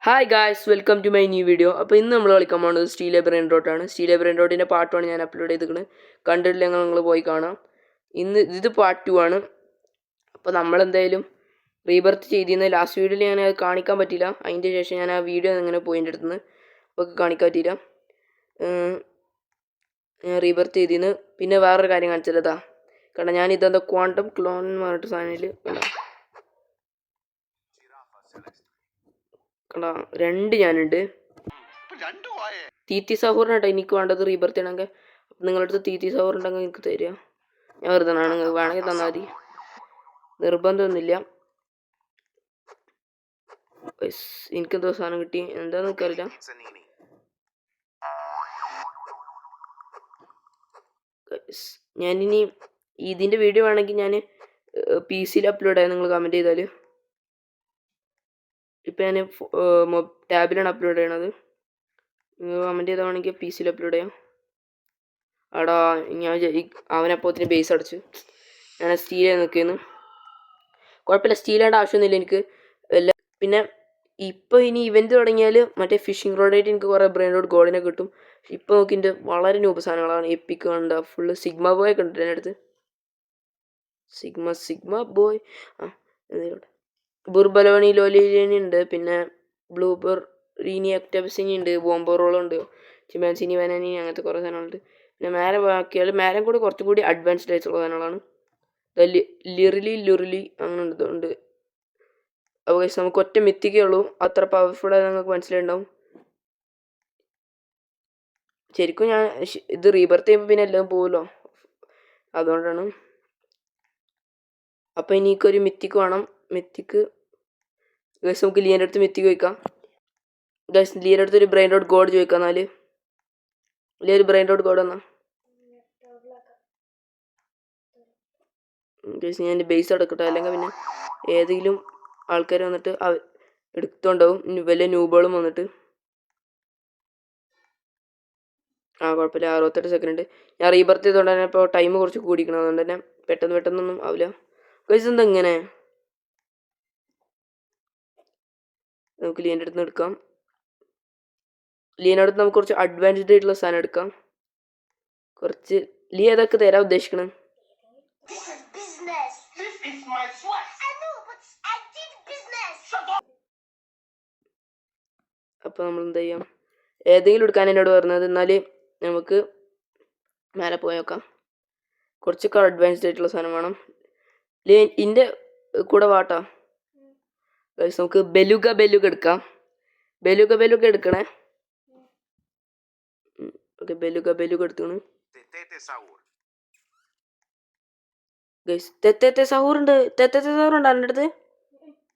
Hi guys, welcome to my new video. അപ്പോൾ ഇന്ന് നമ്മൾ കളിക്കാൻ പോകുന്നത് സ്റ്റീൽ ബ്രെയിൻ റോട്ടാണ്. സ്റ്റീൽ ബ്രെയിൻ റോട്ടിൻ്റെ പാർട്ട് 1 ഞാൻ അപ്ലോഡ് ചെയ്തിരിക്കുന്നത്. കണ്ടിട്ടില്ലെങ്കിൽ നിങ്ങൾ പോയി കാണാം. ഇത് പാർട്ട് 2 ആണ്. അപ്പോൾ നമ്മളെന്തായാലും റീബർത്ത് ചെയ്തിരുന്ന ലാസ്റ്റ് വീഡിയോയിൽ ഞാൻ അത് കാണിക്കാൻ പറ്റില്ല. അതിൻ്റെ ശേഷം ഞാൻ ആ വീഡിയോ ഇങ്ങനെ പോയിൻ്റെ അടുത്തുനിന്ന് അപ്പോൾ കാണിക്കാൻ പറ്റില്ല. ഞാൻ റീബർത്ത് ചെയ്തിരുന്നു. പിന്നെ വേറൊരു കാര്യം കാണിച്ചതാ, കാരണം ഞാൻ ഇതെന്താ ക്വാണ്ടം ക്ലോൺ എന്ന് പറഞ്ഞിട്ട് സാധനത്തിൽ കണ്ടാ രണ്ട് ഞാനുണ്ട്. തീറ്റി സഹോറിനാട്ടോ എനിക്ക് വേണ്ടത് റീബർത്ത് ചെയ്യണമെങ്കിൽ. അപ്പം നിങ്ങളുടെ അടുത്ത് തീറ്റി സഹോർ ഉണ്ടെങ്കിൽ എനിക്ക് തരിക. ഞാൻ വെറുതെ വേണമെങ്കിൽ തന്നാൽ മതി, നിർബന്ധമൊന്നുമില്ല. എനിക്കെന്തോ സാധനം കിട്ടി, എന്താന്ന് എനിക്കറിയില്ല. ഞാനിനി ഇതിൻ്റെ വീഡിയോ വേണമെങ്കിൽ ഞാൻ PC-യിൽ അപ്ലോഡ് ചെയ്യാം, നിങ്ങൾ കമൻറ്റ് ചെയ്താൽ. ഇപ്പം ഞാൻ ടാബിലാണ് അപ്ലോഡ് ചെയ്യണത്. നിങ്ങൾ കമൻറ്റ് ചെയ്താണെങ്കിൽ PC-യിൽ അപ്ലോഡ് ചെയ്യാം. അടാ ഞാൻ അവനപ്പോത്തിന് ബേസ് അടച്ചു. ഞാൻ സ്റ്റീലായി നിൽക്കുന്നു. കുഴപ്പമില്ല, സ്റ്റീലായിട്ട് ആവശ്യമൊന്നുമില്ല എനിക്ക്. പിന്നെ ഇപ്പോൾ ഇനി ഇവൻറ്റ് തുടങ്ങിയാൽ മറ്റേ ഫിഷിംഗ് റോഡായിട്ട് എനിക്ക് കുറേ ബ്രെയിൻ റോഡ് ഗോൾഡിനെ കിട്ടും. ഇപ്പോൾ നോക്കി എൻ്റെ വളരെ നൂപ് സാധനങ്ങളാണ്. എപ്പിക്ക് കണ്ട ഫുള്ള് സിഗ്മ ബോയ് ഒക്കെ ഉണ്ട് എൻ്റെ അടുത്ത്. സിഗ്മ ബോയ് എന്തെങ്കിലും ബുർബലോണി ലോലിനി ഉണ്ട്, പിന്നെ ബ്ലൂബെറീനി ഒക്ടോപസിനി ഉണ്ട്, ബോംബോറോളുണ്ട്, ചിമാൻസിനി വനാനി, അങ്ങനത്തെ കുറേ സാധനങ്ങളുണ്ട്. പിന്നെ മേലെ ബാക്കിയാൽ മേലെ കൂടി കുറച്ചും കൂടി അഡ്വാൻസ്ഡ് ആയിട്ടുള്ള സാധനങ്ങളാണ്. ലുറിലി അങ്ങനെ ഉണ്ട്. അപ്പോൾ നമുക്ക് ഒറ്റ മിത്തിക്കേ ഉള്ളൂ, അത്ര പവർഫുള്ളായി നിങ്ങൾക്ക് മനസ്സിലായിട്ടുണ്ടാവും. ശരിക്കും ഞാൻ ഇത് റീബർത്ത് ചെയ്യുമ്പോൾ പിന്നെ എല്ലാം പോകുമല്ലോ, അതുകൊണ്ടാണ്. അപ്പോൾ എനിക്കൊരു മിത്തിക്ക് വേണം. മിത്തിക്ക് ഗൈസ് നമുക്ക് ലിയൻ്റെ അടുത്ത് മിത്തിക്ക് ചോദിക്കാം. ഗൈസ് ലിയൻ്റെ അടുത്ത് ഒരു ബ്രെയിൻ റോഡ് ഗോഡ് ചോദിക്കാം. എന്നാൽ ലിയ ഒരു ബ്രെയിൻ റോഡ് ഗോഡ് എന്നാ ഗൈസ് ഞാൻ ബേസ് എടുക്കട്ടെ, അല്ലെങ്കിൽ പിന്നെ ഏതെങ്കിലും ആൾക്കാർ വന്നിട്ട് എടുത്തുകൊണ്ടാവും, വലിയ ന്യൂബോളും വന്നിട്ട്. കുഴപ്പമില്ല, 68 സെക്കൻഡ്. ഞാൻ റീബർത്ത് ചെയ്തുകൊണ്ട് തന്നെ ഇപ്പോൾ ടൈം കുറച്ച് കൂടിക്കണം, അതുകൊണ്ട് തന്നെ പെട്ടെന്നൊന്നും ആവില്ല. ഗൈസ് എന്താ ഇങ്ങനെ? നമുക്ക് ലിയൻ്റെ അടുത്ത് നിന്ന് എടുക്കാം. ലിയൻ്റെ അടുത്ത് നമുക്ക് കുറച്ച് അഡ്വാൻസ്ഡ് ആയിട്ടുള്ള സാധനം എടുക്കാം. കുറച്ച് ലിയ ഏതൊക്കെ തരാൻ ഉദ്ദേശിക്കണം? അപ്പോൾ നമ്മൾ എന്താ ചെയ്യാം, ഏതെങ്കിലും എടുക്കാൻ എന്നോട് പറഞ്ഞത്. എന്നാൽ നമുക്ക് മേലെ പോയി നോക്കാം. കുറച്ചൊക്കെ അഡ്വാൻസ്ഡ് ആയിട്ടുള്ള സാധനം വേണം. ഇതിൻ്റെ കൂടെ വാട്ടാ ഗൈസ്, നമുക്ക് ബെലുഗ എടുക്കാം. ബെലുഗ എടുക്കണേ. ഓക്കെ, ബെലുഗ എടുത്തു ഗൈസ്. തെത്തേത്തെ സഹൂർ ഉണ്ട് എൻ്റെ അടുത്ത്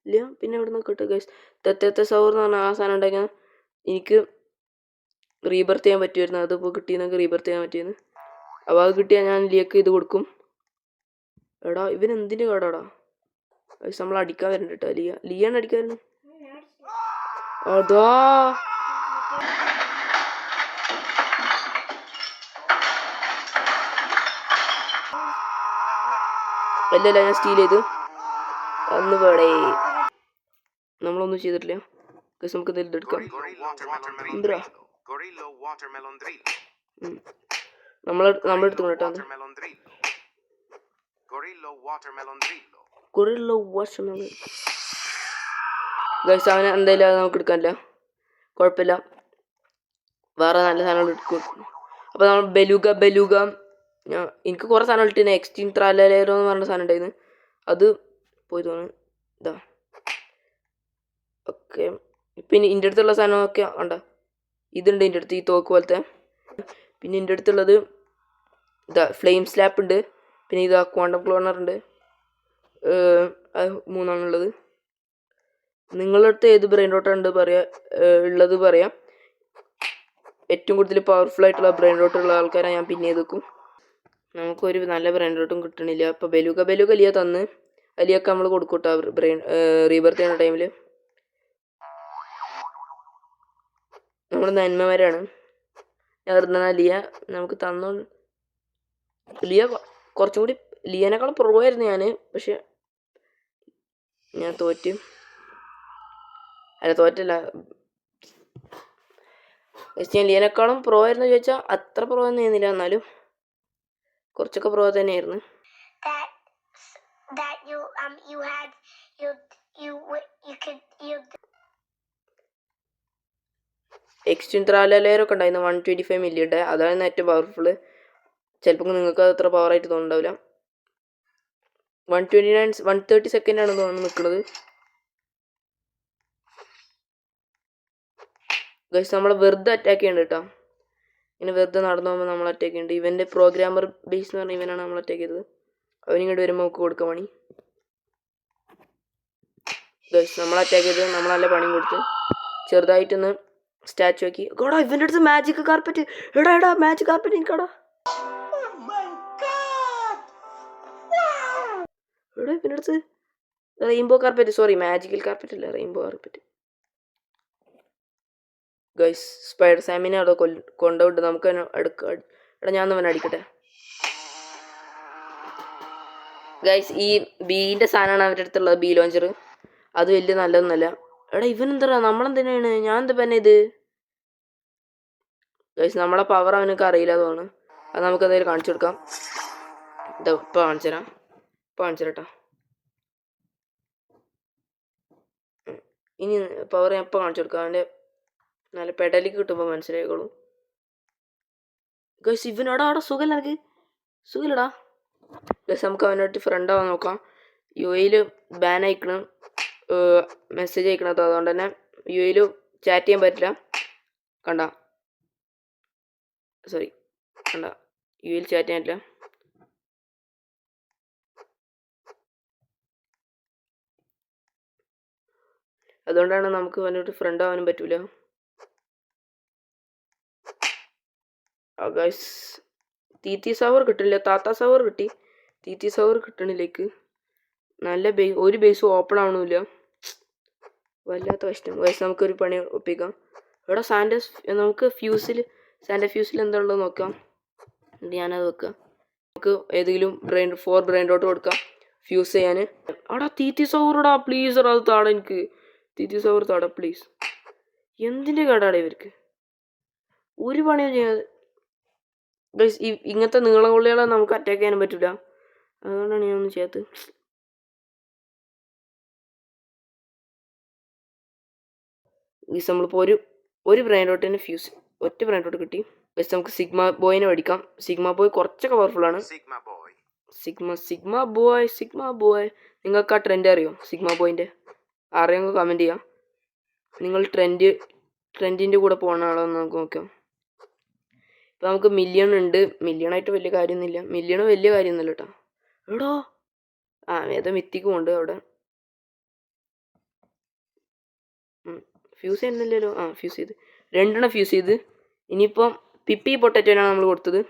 ഇല്ല. പിന്നെ ഇവിടെ നോക്കട്ടെ ഗൈസ്, തെത്തേത്തെ സഹൂർ എന്ന് പറഞ്ഞാൽ ആ സാധനം ഉണ്ടാക്കിയാൽ എനിക്ക് റീബർത്ത് ചെയ്യാൻ പറ്റുമായിരുന്നു. അതിപ്പോൾ കിട്ടിയെന്നൊക്കെ റീബർത്ത് ചെയ്യാൻ പറ്റിയെന്ന്. അപ്പോൾ അത് കിട്ടിയാൽ ഞാൻ ലിയക്ക് ഇത് കൊടുക്കും. എടാ ഇവൻ എന്തിൻ്റെ കേടാടാ ഗൈസ്, നമ്മൾ അടിക്കാൻ വരണ്ട കേട്ടോ. ലിയാണ് അടിക്കാൻ വരുന്നത്. അതാ അല്ലല്ല, ഞാൻ സ്റ്റീൽ ചെയ്ത് അന്ന് വേടേ നമ്മളൊന്നും ചെയ്തിട്ടില്ല. നമുക്ക് എന്തെങ്കിലും എടുക്കാം. എന്താ നമ്മളെടുത്തു കേട്ടോ. ഗൈസ് അവനെ എന്തായാലും അത് നമുക്ക് എടുക്കാനില്ല, കുഴപ്പമില്ല, വേറെ നല്ല സാധനങ്ങൾ എടുക്കും. അപ്പോൾ നമ്മൾ ബെലുഗ എനിക്ക് കുറേ സാധനം ഇട്ടിന്. എക്സ്റ്റീം ത്രാലേറോ എന്ന് പറഞ്ഞ സാധനം ഉണ്ടായിരുന്നു, അത് പോയി തോന്നുന്നു. ഇതാ ഓക്കെ. പിന്നെ എൻ്റെ അടുത്തുള്ള സാധനമൊക്കെ ഉണ്ടോ? ഇതുണ്ട് എൻ്റെ അടുത്ത്, ഈ തോക്ക് പോലത്തെ. പിന്നെ എൻ്റെ അടുത്തുള്ളത് ഇതാ ഫ്ലെയിം സ്ലാപ്പ് ഉണ്ട്. പിന്നെ ഇതാ ക്വാണ്ടം ക്ലോണർ ഉണ്ട്. അത് 3 നിങ്ങളുടെ അടുത്ത് ഏത് ബ്രെയിൻ റോട്ടുണ്ട് ഉള്ളത് പറയാം. ഏറ്റവും കൂടുതൽ പവർഫുൾ ആയിട്ടുള്ള ബ്രെയിൻ റോട്ടുള്ള ആൾക്കാരെ ഞാൻ പിന്നെ വെക്കും. നമുക്കൊരു നല്ല ബ്രെയിൻ റോട്ടും കിട്ടണില്ല. അപ്പോൾ ബെലുഗ ലിയ തന്ന് അലിയൊക്കെ നമ്മൾ കൊടുക്കൂട്ടോ റീബർത്ത് ചെയ്യുന്ന ടൈമിൽ. നമ്മൾ നന്മമാരാണ്. ഞാൻ ലിയ നമുക്ക് തന്നോ. ലിയ കുറച്ചും കൂടി ലിയനേക്കാളും പുറകുമായിരുന്നു ഞാൻ, പക്ഷെ ഞാൻ തോറ്റല്ല ഞാൻ ലിയനേക്കാളും പ്രോ ആയിരുന്നു ചോദിച്ചാൽ അത്ര പ്രോ ഒന്നും ചെയ്യുന്നില്ല, എന്നാലും കുറച്ചൊക്കെ പ്രോ തന്നെയായിരുന്നു. എക്സ്ട്രീം ത്രാലൊക്കെ ഉണ്ടായിരുന്നു 125 മില്ലിയുടെ, അതാണ് ഏറ്റവും പവർഫുള്ള്. ചിലപ്പോൾ നിങ്ങൾക്ക് അത് അത്ര പവറായിട്ട് തോന്നുന്നുണ്ടാവില്ല. 130 സെക്കൻഡാണ് തോന്നുന്നു നിൽക്കുന്നത്. ഗൈസ് നമ്മളെ വെറുതെ അറ്റാക്ക് ചെയ്യണ്ട കേട്ടോ. ഇങ്ങനെ വെറുതെ നടന്നു പോകുമ്പോൾ നമ്മൾ അറ്റാക്ക് ചെയ്യുന്നുണ്ട്. ഇവൻ്റെ പ്രോഗ്രാമർ ബേസ് എന്ന് പറഞ്ഞാൽ ഇവനാണ് നമ്മൾ അറ്റാക്ക് ചെയ്തത്. അവനിങ്ങോട്ട് വരുമ്പോൾ നമുക്ക് കൊടുക്കാൻ പണി. ഗൈസ് നമ്മൾ അറ്റാക്ക് ചെയ്ത് നമ്മൾ നല്ല പണിയും കൊടുത്ത് ചെറുതായിട്ടൊന്ന് സ്റ്റാച്ചു ആക്കി. എടാ ഇവൻ്റെ അടുത്ത് മാജിക് കാർപ്പറ്റ്, എടാ മാജിക് കാർപ്പറ്റ് എനിക്കടാ. എടാ ഇവൻ്റെ അടുത്ത് rainbow carpet, sorry magical carpet അല്ല, റെയിൻബോ കാർപ്പറ്റ്. ഗൈസ് സ്പൈഡർ സാമിനെ അവിടെ കൊണ്ടുപോയിട്ട് നമുക്ക് എടുക്കാം. എടാ ഞാൻ അവനെ അടിക്കട്ടെ. ഗൈസ് ഈ ബീൻ്റെ സാധനമാണ് അവരുടെ അടുത്തുള്ളത്, ബി ലോഞ്ചർ. അത് വലിയ നല്ലതൊന്നുമല്ല. എടാ ഇവൻ എന്താ നമ്മളെന്തിനാണ്, ഞാൻ എന്താ പിന്നെ ഇത്. ഗൈസ് നമ്മളെ പവർ അവനക്ക് അറിയില്ല തോന്നുന്നു. അത് നമുക്ക് എന്തായാലും കാണിച്ചു കൊടുക്കാം. ഇതാ ഇപ്പോൾ കാണിച്ചു തരാം, ഇപ്പോൾ കാണിച്ചു തരാം കേട്ടോ. ഇനി പവർ ഞാൻ ഇപ്പോൾ കാണിച്ചു കൊടുക്കാം. അവൻ്റെ നല്ല പെടലിക്ക് കിട്ടുമ്പോൾ മനസ്സിലായിക്കോളൂ. ഗൈസ് ഇവനോടാ അവിടെ സുഖമില്ല, എനിക്ക് സുഖമില്ലടാ. ഗൈസ് നമുക്ക് അവനോട്ട് ഫ്രണ്ട് ആവാൻ നോക്കാം. യുഎയിൽ ബാൻ അയക്കണം, മെസ്സേജ് അയക്കണത്, അതുകൊണ്ട് തന്നെ യുഎയിൽ ചാറ്റ് ചെയ്യാൻ പറ്റില്ല. കണ്ട യുഎയിൽ ചാറ്റ് ചെയ്യാൻ പറ്റില്ല. അതുകൊണ്ടാണ് നമുക്ക് അവനോട്ട് ഫ്രണ്ട് ആവാനും പറ്റൂല. ഗൈസ് തീറ്റി സവർ കിട്ടില്ല, താത്ത സവർ കിട്ടി, തീറ്റി സവർ കിട്ടണില്ലേക്ക്. നല്ല ഒരു ബേസും ഓപ്പൺ ആവണില്ല, വല്ലാത്ത കഷ്ടം. ഗൈസ് നമുക്കൊരു പണി ഒപ്പിക്കാം. ഇവിടെ നമുക്ക് സാൻഡ ഫ്യൂസിൽ എന്താ ഉള്ളത് നോക്കാം. എന്നിട്ട് ഞാനത് വെക്കാം. നമുക്ക് ഏതെങ്കിലും ബ്രെയിൻ ഡോട്ട് കൊടുക്കാം ഫ്യൂസ് ചെയ്യാൻ. അവിടെ തീറ്റി സവറിടാ പ്ലീസ്, അത് താട, എനിക്ക് തീറ്റി സവർ താട പ്ലീസ്. എന്തിൻ്റെ കേടാടെ ഇവർക്ക്, ഒരു പണിയും ചെയ്യാതെ. ഗൈസ് ഇങ്ങനത്തെ നീളം കൊള്ളികളെ നമുക്ക് അറ്റാക്ക് ചെയ്യാനും പറ്റില്ല, അതുകൊണ്ടാണ് ഞാനൊന്നും ചെയ്യാത്തത്. ഗൈസ് നമ്മളിപ്പോൾ ഒരു ബ്രെയിൻ ഡോട്ടിന് ഒറ്റ ബ്രെയിൻ ഡോട്ട് കിട്ടി. ഗൈസ് നമുക്ക് സിഗ്മ ബോയിനെ മേടിക്കാം. സിഗ്മ ബോയ് കുറച്ചൊക്കെ പവർഫുള്ളാണ്. സിഗ്മ ബോയ് നിങ്ങൾക്ക് ആ ട്രെൻഡ് അറിയോ? സിഗ്മ ബോയിൻ്റെ അറിയാമെങ്കിൽ കമൻറ്റ് ചെയ്യാം. നിങ്ങൾ ട്രെൻഡിൻ്റെ കൂടെ പോകുന്ന ആളെന്ന് നമുക്ക് നോക്കാം. ഇപ്പോൾ നമുക്ക് മില്യൺ ഉണ്ട്. മില്യണായിട്ട് വലിയ കാര്യമൊന്നുമില്ല, മില്യൺ വലിയ കാര്യമൊന്നുമില്ല കേട്ടോ. എടോ ഏതോ മിത്തിക്കും ഉണ്ട് അവിടെ. ഫ്യൂസ് ചെയ്യുന്നില്ലല്ലോ. ഫ്യൂസ് ചെയ്ത് 2 ഫ്യൂസ് ചെയ്ത്. ഇനിയിപ്പം പിപ്പി പൊട്ടറ്റോനാണ് നമ്മൾ കൊടുത്തത്.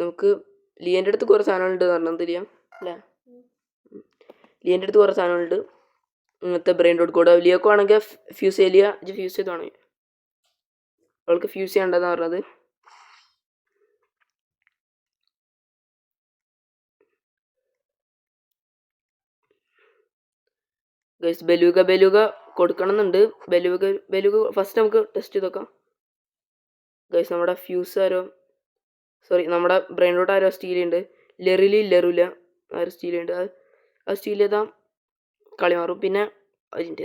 നമുക്ക് ലിയൻ്റെ അടുത്ത് കുറേ സാധനങ്ങളുണ്ട് പറഞ്ഞത് ലിയ അല്ലേ? ലിയൻ്റെ അടുത്ത് കുറേ സാധനങ്ങളുണ്ട്. ഇങ്ങനത്തെ ബ്രെയിൻ ഡോട്ട് കൂടെ ലിയൊക്കെ ആണെങ്കിൽ ഫ്യൂസ് ചെയ്യില്ല, ഇത് ഫ്യൂസ് ചെയ്താണ് അവൾക്ക് ഫ്യൂസ് ചെയ്യേണ്ടതെന്ന് പറഞ്ഞത്. ഗൈസ് ബെലൂഗ കൊടുക്കണമെന്നുണ്ട്. ബെലൂഗ ഫസ്റ്റ് നമുക്ക് ടെസ്റ്റ് ചെയ്ത് നോക്കാം. ഗൈസ് നമ്മുടെ നമ്മുടെ ബ്രെയിൻ ഡോട്ട് ആരോ സ്റ്റീൽ ഉണ്ട്. ലെറില്ല ആരോ സ്റ്റീൽ ഉണ്ട്. അത് സ്റ്റീൽ ചെയ്താൽ കളി മാറും. പിന്നെ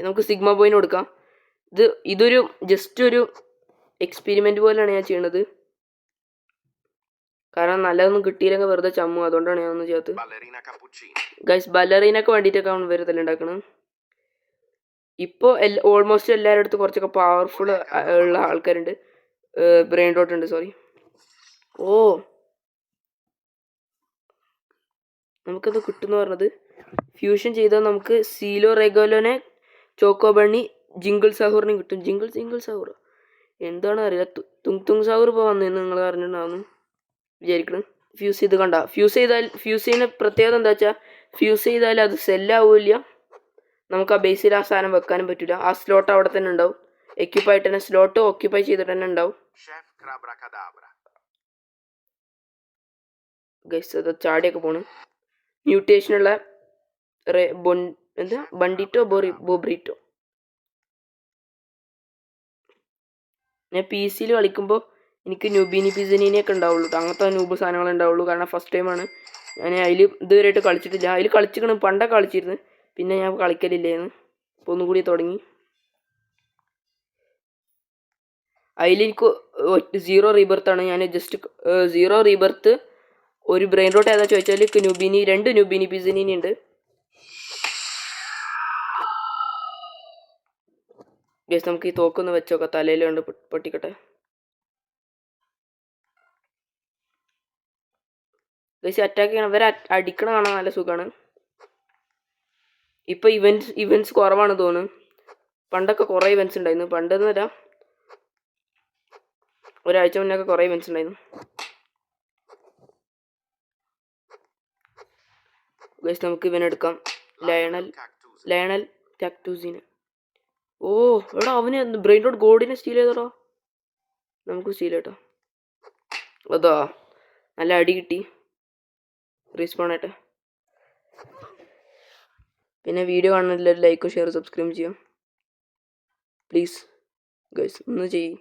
നമുക്ക് സിഗ്മ ബോയിന് കൊടുക്കാം. ഇതൊരു ജസ്റ്റ് ഒരു എക്സ്പെരിമെൻറ്റ് പോലെയാണ് ഞാൻ ചെയ്യണത്, കാരണം നല്ലതൊന്നും കിട്ടിയില്ലെങ്കിൽ വെറുതെ ചമ്മു, അതുകൊണ്ടാണ് ഞാൻ ഒന്നും ചെയ്യാത്തത്. ഗൈസ് ബല്ലറീനൊക്കെ വേണ്ടിയിട്ടൊക്കെയാണ് ഇവർ ഉണ്ടാക്കുന്നത്. ഇപ്പോൾ ഓൾമോസ്റ്റ് എല്ലാവരുടെ അടുത്തും കുറച്ചൊക്കെ പവർഫുൾ ഉള്ള ആൾക്കാരുണ്ട്. ബ്രെയിൻ ഡോട്ട് ഉണ്ട്, സോറി. നമുക്കത് കിട്ടുമെന്ന് പറഞ്ഞത് ഫ്യൂഷൻ ചെയ്താൽ നമുക്ക് സീലോ റെഗോലോനെ, ചോക്കോ ബണ്ണി, ജിങ്കിൾ സഹൂറിനും കിട്ടും. ജിങ്കിൾ സഹൂർ എന്താണ് അറിയില്ല. തുങ് സഹൂർ ഇപ്പോൾ വന്നതെന്ന് നിങ്ങൾ അറിഞ്ഞിട്ടുണ്ടാവുന്നു വിചാരിക്കണം. ഫ്യൂസ് ചെയ്ത് കണ്ട ഫ്യൂസ് ചെയ്യുന്ന പ്രത്യേകത എന്താ വെച്ചാൽ ഫ്യൂസ് ചെയ്താൽ അത് സെല്ലാവില്ല. നമുക്ക് ആ ബേസിൽ ആ സാധനം വെക്കാനും പറ്റില്ല. ആ സ്ലോട്ട് അവിടെ തന്നെ ഉണ്ടാവും. എക്യുപ്പായിട്ട് തന്നെ സ്ലോട്ട് ഓക്യുപ്പൈ ചെയ്തിട്ട് തന്നെ ഉണ്ടാവും. ഗൈസ് അത് ചാടിയൊക്കെ പോണ്. മ്യൂട്ടേഷനുള്ള ബണ്ടിറ്റോ ബോബ്രിറ്റോ ഞാൻ പി സിയിൽ കളിക്കുമ്പോൾ എനിക്ക് നുബിനി പിസനീനെയൊക്കെ ഉണ്ടാവുള്ളൂ, അങ്ങനത്തെ നൂബ് സാധനങ്ങൾ ഉണ്ടാവുള്ളൂ. കാരണം ഫസ്റ്റ് ടൈമാണ് ഞാൻ അതിൽ ഇതുവരെയായിട്ട് കളിച്ചിട്ടില്ല. അതിൽ കളിച്ചിരിക്കണം, പണ്ടൊക്കെ കളിച്ചിരുന്നു, പിന്നെ ഞാൻ കളിക്കലില്ലായിരുന്നു. അപ്പോൾ ഒന്നും കൂടി തുടങ്ങി. അതിലെനിക്ക് 0 റീബർത്താണ്. ഞാൻ ജസ്റ്റ് 0 റീബർത്ത് ഒരു ബ്രെയിൻ റോട്ട് ഏതാ ചോദിച്ചാൽ നുബിനി 2 നുബിനി പിസനീനി ഉണ്ട്. ഗൈസ് നമുക്ക് ഈ തോക്കൊന്ന് വെച്ചോക്കാം, തലയിൽ കൊണ്ട് പൊട്ടിക്കട്ടെ. ഗൈസ് അറ്റാക്ക് ചെയ്യണം, ഇവരെ അടിക്കണ കാണാൻ നല്ല സുഖമാണ്. ഇപ്പോൾ ഇവൻറ്റ്സ് കുറവാണ് തോന്നുന്നു. പണ്ടൊക്കെ കുറേ ഇവൻറ്റ്സ് ഉണ്ടായിരുന്നു. പണ്ടെന്ന് വരാം ഒരാഴ്ച മുന്നൊക്കെ കുറേ ഇവൻറ്റ്സ് ഉണ്ടായിരുന്നു. ഗൈസ് നമുക്ക് ഇവനെടുക്കാം, ലയണൽ ടാക്ടൂസിനെ. ഓ എടാ അവന് ബ്രെയിൻ റോഡ് ഗോഡിനെ സ്റ്റീൽ ചെയ്തോടാ. നമുക്ക് സ്റ്റീൽ കേട്ടോ. അതാ നല്ല അടി കിട്ടി. റീസ്പോൺ ആട്ടെ. പിന്നെ വീഡിയോ കാണുന്നില്ല, ലൈക്കും ഷെയർ സബ്സ്ക്രൈബ് ചെയ്യാം പ്ലീസ് ഗൈസ്, ഒന്ന് ചെയ്യ്.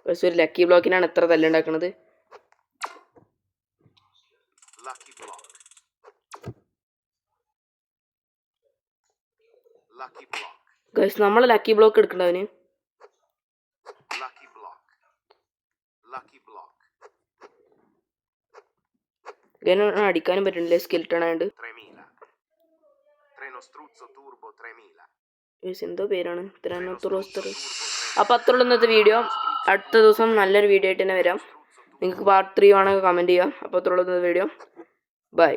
ഗൈസ് ഒരു ലക്കി ബ്ലോക്കിനാണ് എത്ര തല്ലുണ്ടാക്കുന്നത്. ഗൈസ് നമ്മളെ ലക്കി ബ്ലോക്ക് എടുക്കണ്ടവന്. അടിക്കാനും പറ്റണില്ലേ, സ്കെൽട്ടൺ ആയതുകൊണ്ട്. എന്തോ പേരാണ് അപ്പോൾ അത്രയുള്ള ഇന്നത്തെ വീഡിയോ. അടുത്ത ദിവസം നല്ലൊരു വീഡിയോ ആയിട്ട് തന്നെ വരാം. നിങ്ങൾക്ക് പാർട്ട് 3 ആണെങ്കിൽ കമൻറ്റ് ചെയ്യാം. അപ്പോൾ അത്രയുള്ള ഇന്നത്തെ വീഡിയോ. ബൈ.